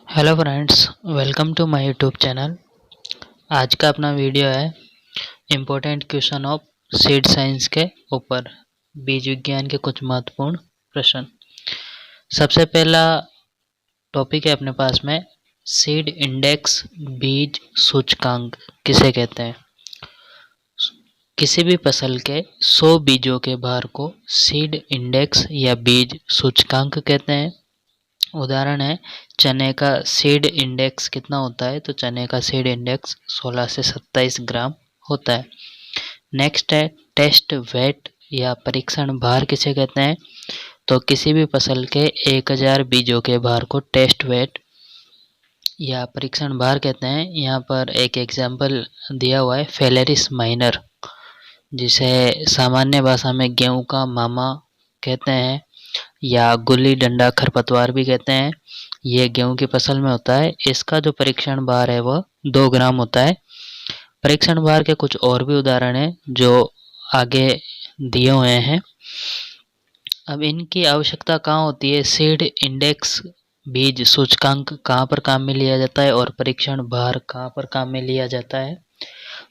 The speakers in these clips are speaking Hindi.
Hello friends, welcome to my YouTube channel. आज का अपना वीडियो है important question of seed science के ऊपर, बीज विज्ञान के कुछ महत्वपूर्ण प्रश्न। सबसे पहला टॉपिक है अपने पास में सीड इंडेक्स, बीज सूचकांक किसे कहते हैं। किसी भी फसल के 100 बीजों के भार को सीड इंडेक्स या बीज सूचकांक कहते हैं। उदाहरण है, चने का सीड इंडेक्स कितना होता है, तो चने का सीड इंडेक्स 16 से 27 ग्राम होता है। नेक्स्ट है टेस्ट वेट या परीक्षण भार किसे कहते हैं, तो किसी भी फसल के 1000 बीजों के भार को टेस्ट वेट या परीक्षण भार कहते हैं। यहाँ पर एक एग्जाम्पल दिया हुआ है फेलेरिस माइनर, जिसे सामान्य भाषा में गेहूं का मामा कहते हैं या गुल्ली डंडा खरपतवार भी कहते हैं। ये गेहूं की फसल में होता है। इसका जो परीक्षण भार है वह 2 ग्राम होता है। परीक्षण भार के कुछ और भी उदाहरण हैं जो आगे दिए हुए हैं। अब इनकी आवश्यकता कहाँ होती है, सीड इंडेक्स बीज सूचकांक कहाँ पर काम में लिया जाता है और परीक्षण भार कहाँ पर काम में लिया जाता है।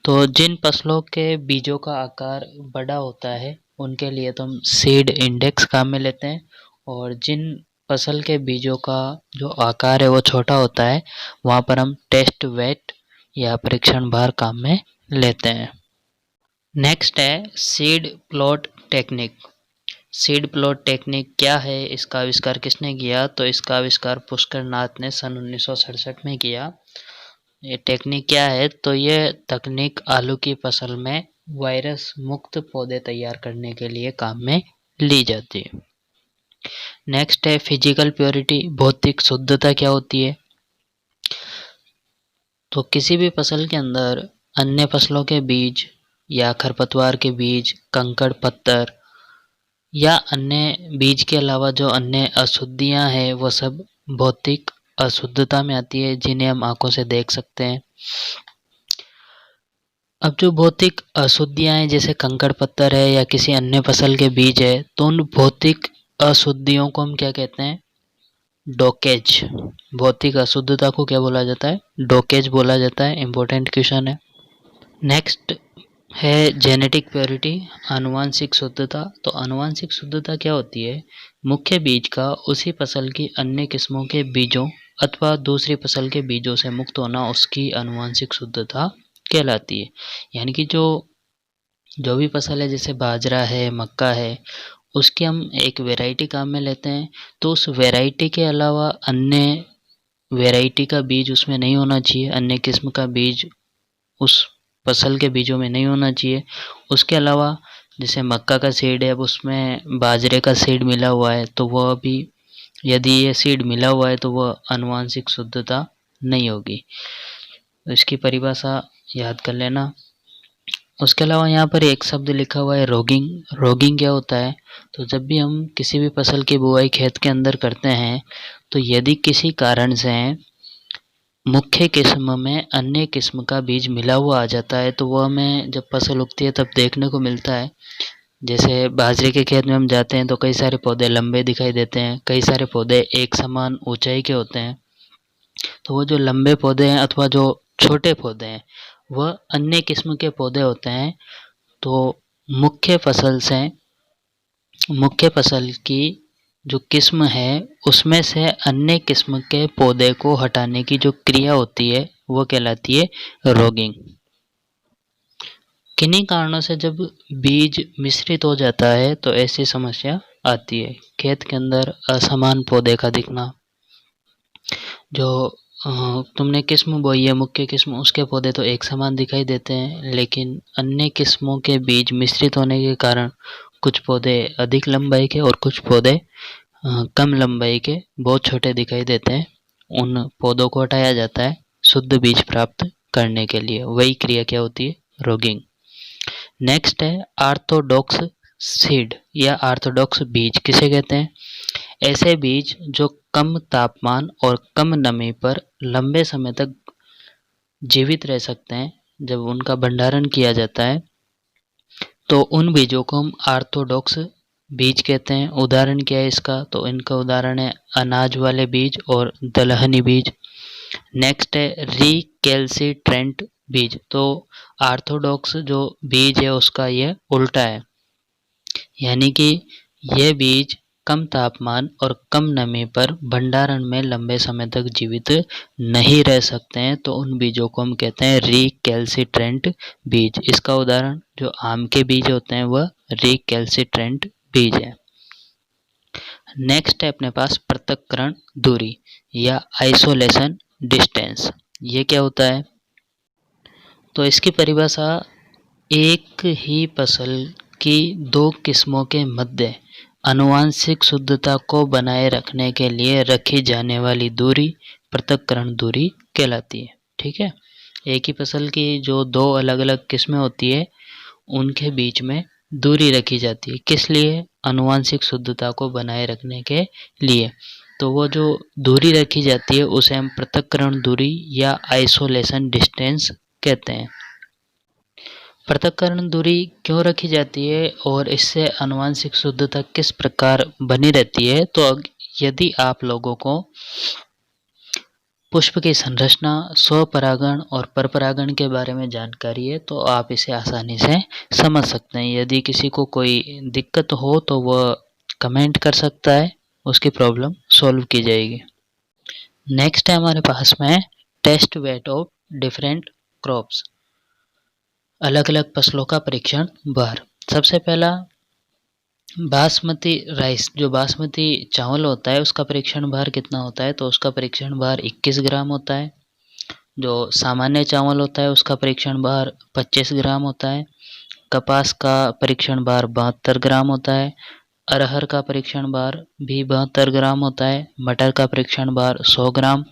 तो जिन फसलों के बीजों का आकार बड़ा होता है उनके लिए तो हम सीड इंडेक्स काम में लेते हैं, और जिन फसल के बीजों का जो आकार है वो छोटा होता है वहाँ पर हम टेस्ट वेट या परीक्षण भार काम में लेते हैं। नेक्स्ट है seed plot technique. Seed plot technique क्या है, इसका आविष्कार किसने किया, तो इसका आविष्कार पुष्कर नाथ ने सन 1967 में किया। ये टेक्निक क्या है, तो ये तकनीक आलू की फसल में वायरस मुक्त पौधे तैयार करने के लिए काम में ली जाती है। नेक्स्ट है फिजिकल प्योरिटी, भौतिक शुद्धता क्या होती है, तो किसी भी फसल के अंदर अन्य फसलों के बीज या खरपतवार के बीज, कंकड़ पत्थर या अन्य बीज के अलावा जो अन्य अशुद्धियां हैं वो सब भौतिक अशुद्धता में आती है, जिन्हें हम आंखों से देख सकते हैं। अब जो भौतिक अशुद्धियां हैं जैसे कंकड़ पत्थर है या किसी अन्य फसल के बीज है, तो उन भौतिक अशुद्धियों को हम क्या कहते हैं, डोकेज। भौतिक अशुद्धता को क्या बोला जाता है, डोकेज बोला जाता है। इंपॉर्टेंट क्वेश्चन है। नेक्स्ट है जेनेटिक प्योरिटी, आनुवांशिक शुद्धता। तो आनुवांशिक शुद्धता क्या होती है, मुख्य बीज का उसी फसल की अन्य किस्मों के बीजों अथवा दूसरी फसल के बीजों से मुक्त होना उसकी आनुवांशिक शुद्धता कहलाती है। यानी कि जो भी फसल है जैसे बाजरा है, मक्का है, उसकी हम एक वैरायटी काम में लेते हैं, तो उस वैरायटी के अलावा अन्य वैरायटी का बीज उसमें नहीं होना चाहिए, अन्य किस्म का बीज उस फसल के बीजों में नहीं होना चाहिए। उसके अलावा जैसे मक्का का सीड है, अब उसमें बाजरे का सीड मिला हुआ है, तो वह भी, यदि ये सीड मिला हुआ है तो वह आनुवांशिक शुद्धता नहीं होगी। इसकी परिभाषा याद कर लेना। उसके अलावा यहाँ पर एक शब्द लिखा हुआ है रोगिंग। रोगिंग क्या होता है, तो जब भी हम किसी भी फसल की बुआई खेत के अंदर करते हैं, तो यदि किसी कारण से मुख्य किस्म में अन्य किस्म का बीज मिला हुआ आ जाता है, तो वह हमें जब फसल उगती है तब देखने को मिलता है। जैसे बाजरे के खेत में हम जाते हैं तो कई सारे पौधे लंबे दिखाई देते हैं, कई सारे पौधे एक समान ऊंचाई के होते हैं। तो वो जो लंबे पौधे हैं अथवा जो छोटे पौधे हैं वह अन्य किस्म के पौधे होते हैं। तो मुख्य मुख्य फसल की जो किस्म है उसमें से अन्य किस्म के पौधे को हटाने की जो क्रिया होती है वो कहलाती है रोगिंग। किन्हीं कारणों से जब बीज मिश्रित हो जाता है तो ऐसी समस्या आती है। खेत के अंदर असमान पौधे का दिखना, जो तुमने किस्म बोई है मुख्य किस्म, उसके पौधे तो एक समान दिखाई देते हैं, लेकिन अन्य किस्मों के बीज मिश्रित होने के कारण कुछ पौधे अधिक लंबाई के और कुछ पौधे कम लंबाई के बहुत छोटे दिखाई देते हैं। उन पौधों को हटाया जाता है शुद्ध बीज प्राप्त करने के लिए। वही क्रिया क्या होती है, रोगिंग। नेक्स्ट है ऑर्थोडॉक्स सीड या ऑर्थोडॉक्स बीज किसे कहते हैं, ऐसे बीज जो कम तापमान और कम नमी पर लंबे समय तक जीवित रह सकते हैं। जब उनका भंडारण किया जाता है तो उन बीजों को हम ऑर्थोडॉक्स बीज कहते हैं। उदाहरण क्या है इसका, तो इनका उदाहरण है अनाज वाले बीज और दलहनी बीज। नेक्स्ट है रिकैल्सिट्रेंट बीज, तो ऑर्थोडॉक्स जो बीज है उसका ये उल्टा है, यानी कि यह बीज कम तापमान और कम नमी पर भंडारण में लंबे समय तक जीवित नहीं रह सकते हैं, तो उन बीजों को हम कहते हैं रिकैल्सिट्रेंट बीज। इसका उदाहरण जो आम के बीज होते हैं वह रिकैल्सिट्रेंट बीज है। नेक्स्ट है अपने पास पृथक्करण दूरी या आइसोलेशन डिस्टेंस। ये क्या होता है, तो इसकी परिभाषा एक ही फसल की दो किस्मों के मध्य आनुवंशिक शुद्धता को बनाए रखने के लिए रखी जाने वाली दूरी पृथक्करण दूरी कहलाती है। ठीक है, एक ही फसल की जो दो अलग अलग किस्में होती है उनके बीच में दूरी रखी जाती है, किस लिए, आनुवंशिक शुद्धता को बनाए रखने के लिए। तो वो जो दूरी रखी जाती है उसे हम पृथक्करण दूरी या आइसोलेशन डिस्टेंस कहते हैं। पृथक्करण दूरी क्यों रखी जाती है और इससे आनुवंशिक शुद्धता किस प्रकार बनी रहती है, तो यदि आप लोगों को पुष्प की संरचना, स्वपरागण और परपरागण के बारे में जानकारी है तो आप इसे आसानी से समझ सकते हैं। यदि किसी को कोई दिक्कत हो तो वह कमेंट कर सकता है, उसकी प्रॉब्लम सॉल्व की जाएगी। नेक्स्ट है हमारे पास में test weight of different crops, अलग अलग फसलों का परीक्षण भार। सबसे पहला बासमती राइस, जो बासमती चावल होता है उसका परीक्षण भार कितना होता है, तो उसका परीक्षण भार 21 ग्राम होता है। जो सामान्य चावल होता है उसका परीक्षण भार 25 ग्राम होता है। कपास का परीक्षण भार 72 ग्राम होता है। अरहर का परीक्षण भार भी 72 ग्राम होता है। मटर का परीक्षण भार 100 ग्राम।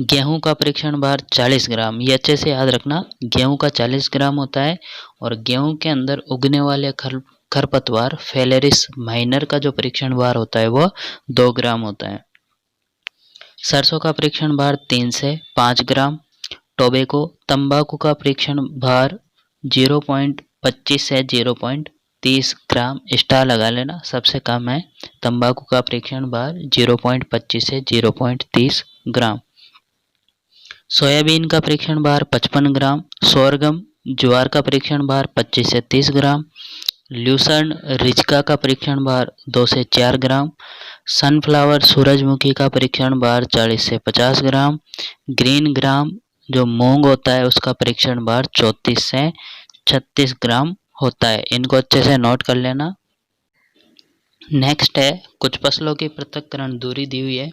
गेहूं का परीक्षण भार 40 ग्राम, ये अच्छे से याद रखना, गेहूं का 40 ग्राम होता है। और गेहूं के अंदर उगने वाले खरपतवार फेलेरिस माइनर का जो परीक्षण भार होता है वह 2 ग्राम होता है। सरसों का परीक्षण भार 3 से 5 ग्राम। टोबैको तंबाकू का परीक्षण भार 0.25 से 0.30 ग्राम, स्टार लगा लेना, सबसे कम है तंबाकू का परीक्षण भार 0.25 से 0.30 ग्राम। सोयाबीन का परीक्षण भार 55 ग्राम। सोरगम ज्वार का परीक्षण भार 25 से 30 ग्राम। ल्यूसर्न रिजका का परीक्षण भार 2 से 4 ग्राम। सनफ्लावर सूरजमुखी का परीक्षण भार 40 से 50 ग्राम। ग्रीन ग्राम जो मूंग होता है उसका परीक्षण भार 34 से 36 ग्राम होता है। इनको अच्छे से नोट कर लेना। नेक्स्ट है कुछ फसलों की पृथक्करण दूरी दी हुई है।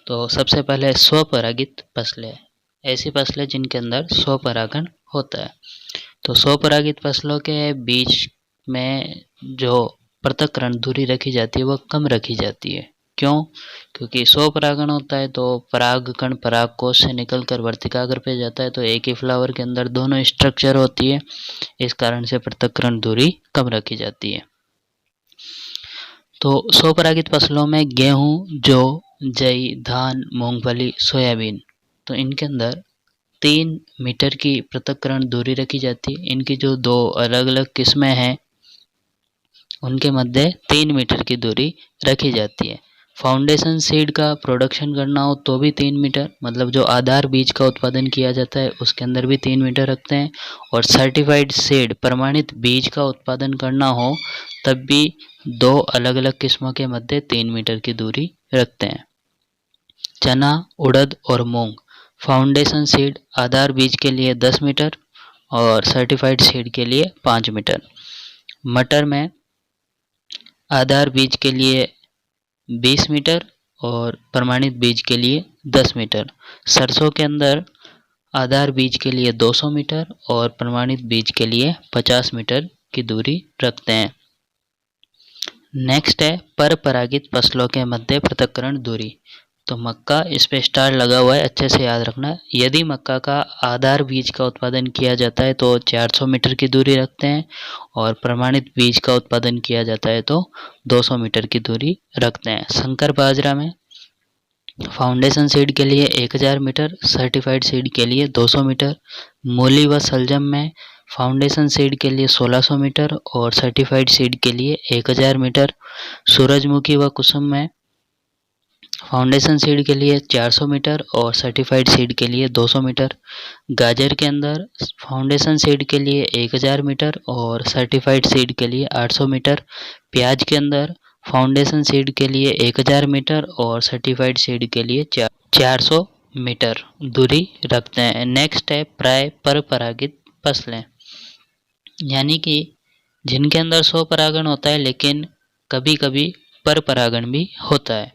तो सबसे पहले स्वपरागित फसलें, ऐसी फसलें जिनके अंदर स्वपरागण होता है। तो स्वपरागित फसलों के बीच में जो पृथक्करण दूरी रखी जाती है वह कम रखी जाती है। क्यों? क्योंकि स्वपरागण होता है तो परागकण परागकोश से निकलकर वर्तिकाग्र पे जाता है, तो एक ही फ्लावर के अंदर दोनों स्ट्रक्चर होती है, इस कारण से पृथक्करण दूरी कम रखी जाती है। तो स्वपरागित फसलों में गेहूं, जौ, जई, धान, मूंगफली, सोयाबीन, तो इनके अंदर 3 मीटर की पृथक्करण दूरी रखी जाती है। इनकी जो दो अलग अलग किस्में हैं उनके मध्य 3 मीटर की दूरी रखी जाती है। फाउंडेशन सीड का प्रोडक्शन करना हो तो भी 3 मीटर, मतलब जो आधार बीज का उत्पादन किया जाता है उसके अंदर भी 3 मीटर रखते हैं। और सर्टिफाइड सीड प्रमाणित बीज का उत्पादन करना हो तब भी 2 अलग अलग किस्मों के मध्य 3 मीटर की दूरी रखते हैं। चना, उड़द और मूंग, फाउंडेशन सीड आधार बीज के लिए 10 मीटर और सर्टिफाइड सीड के लिए 5 मीटर। मटर में आधार बीज के लिए 20 मीटर और प्रमाणित बीज के लिए 10 मीटर। सरसों के अंदर आधार बीज के लिए 200 मीटर और प्रमाणित बीज के लिए 50 मीटर की दूरी रखते हैं। नेक्स्ट है परपरागित फसलों के मध्य पृथक्करण दूरी। तो मक्का, इस पे स्टार लगा हुआ है, अच्छे से याद रखना। यदि मक्का का आधार बीज का उत्पादन किया जाता है तो 400 मीटर की दूरी रखते हैं और प्रमाणित बीज का उत्पादन किया जाता है तो 200 मीटर की दूरी रखते हैं। संकर बाजरा में फाउंडेशन सीड के लिए 1000 मीटर, सर्टिफाइड सीड के लिए 200 मीटर। मूली व सलजम में फाउंडेशन सीड के लिए 1600 मीटर और सर्टिफाइड सीड के लिए 1000 मीटर। सूरजमुखी व कुसुम में फाउंडेशन सीड के लिए 400 मीटर और सर्टिफाइड सीड के लिए 200 मीटर। गाजर के अंदर फाउंडेशन सीड के लिए 1000 मीटर और सर्टिफाइड सीड के लिए 800 मीटर। प्याज के अंदर फाउंडेशन सीड के लिए 1000 मीटर और सर्टिफाइड सीड के लिए 400 मीटर दूरी रखते हैं। नेक्स्ट है प्राय परपरागित फसलें, यानी कि जिनके अंदर स्वपरागण होता है लेकिन कभी कभी परपरागण भी होता है।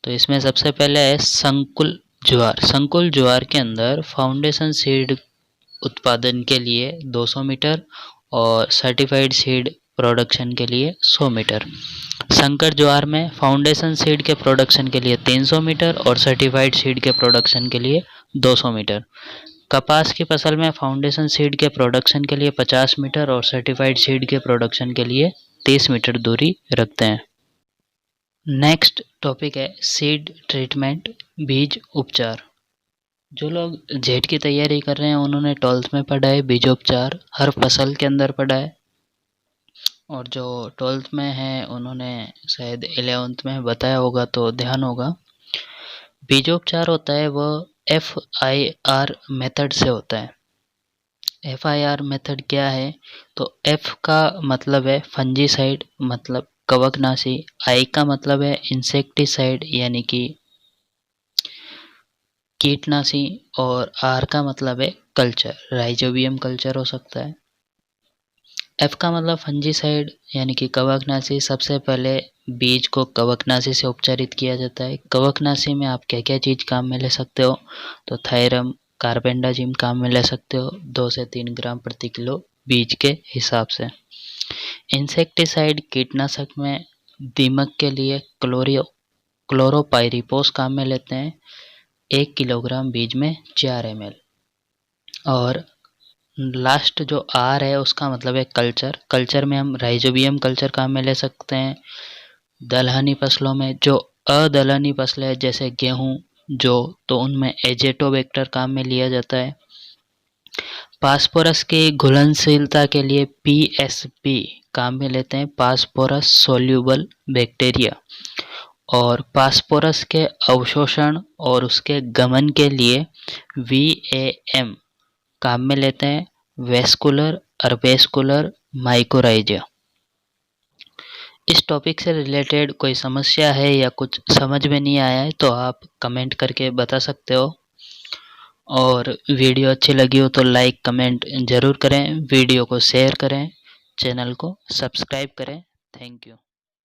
तो इसमें सबसे पहले है संकुल ज्वार। संकुल ज्वार के अंदर फाउंडेशन सीड उत्पादन के लिए 200 मीटर और सर्टिफाइड सीड प्रोडक्शन के लिए 100 मीटर। संकर ज्वार में फाउंडेशन सीड के प्रोडक्शन के लिए 300 मीटर और सर्टिफाइड सीड के प्रोडक्शन के लिए 200 मीटर। कपास की फसल में फाउंडेशन सीड के प्रोडक्शन के लिए 50 मीटर और सर्टिफाइड सीड के प्रोडक्शन के लिए 30 मीटर दूरी रखते हैं। नेक्स्ट टॉपिक है सीड ट्रीटमेंट, बीज उपचार। जो लोग जेट की तैयारी कर रहे हैं उन्होंने 12th में पढ़ा है बीजोपचार, हर फसल के अंदर पढ़ा है। और जो 12th में है उन्होंने शायद 11th में बताया होगा तो ध्यान होगा। बीजोपचार होता है वह FIR मेथड से होता है। FIR मेथड क्या है? तो F का मतलब है फंजीसाइड मतलब कवकनाशी, I का मतलब है इंसेक्टिसाइड यानी कि कीटनाशी और R का मतलब है कल्चर, राइजोबियम कल्चर हो सकता है। F का मतलब फंजीसाइड यानी कि कवकनाशी। सबसे पहले बीज को कवकनाशी से उपचारित किया जाता है। कवकनाशी में आप क्या क्या चीज़ काम में ले सकते हो? तो थायरम, कार्बेंडाजिम काम में ले सकते हो 2 से 3 ग्राम प्रति किलो बीज के हिसाब से। इंसेक्टिसाइड कीटनाशक में दीमक के लिए क्लोरोपाइरिपोस काम में लेते हैं 1 किलोग्राम बीज में 4 ml। और लास्ट जो R है उसका मतलब है कल्चर। कल्चर में हम राइजोबियम कल्चर काम में ले सकते हैं। दलहनी फसलों में जो अदलहनी फसलें जैसे गेहूं, जौ, तो उनमें एजेटोबैक्टर काम में लिया जाता है। फास्फोरस की घुलनशीलता के लिए PSB काम में लेते हैं, फास्फोरस सोल्यूबल बैक्टीरिया। और फास्फोरस के अवशोषण और उसके गमन के लिए VAM काम में लेते हैं, वेस्कुलर अर्बेस्कुलर माइकोराइजा। इस टॉपिक से रिलेटेड कोई समस्या है या कुछ समझ में नहीं आया है तो आप कमेंट करके बता सकते हो। और वीडियो अच्छी लगी हो तो लाइक कमेंट ज़रूर करें, वीडियो को शेयर करें, चैनल को सब्सक्राइब करें। Thank you.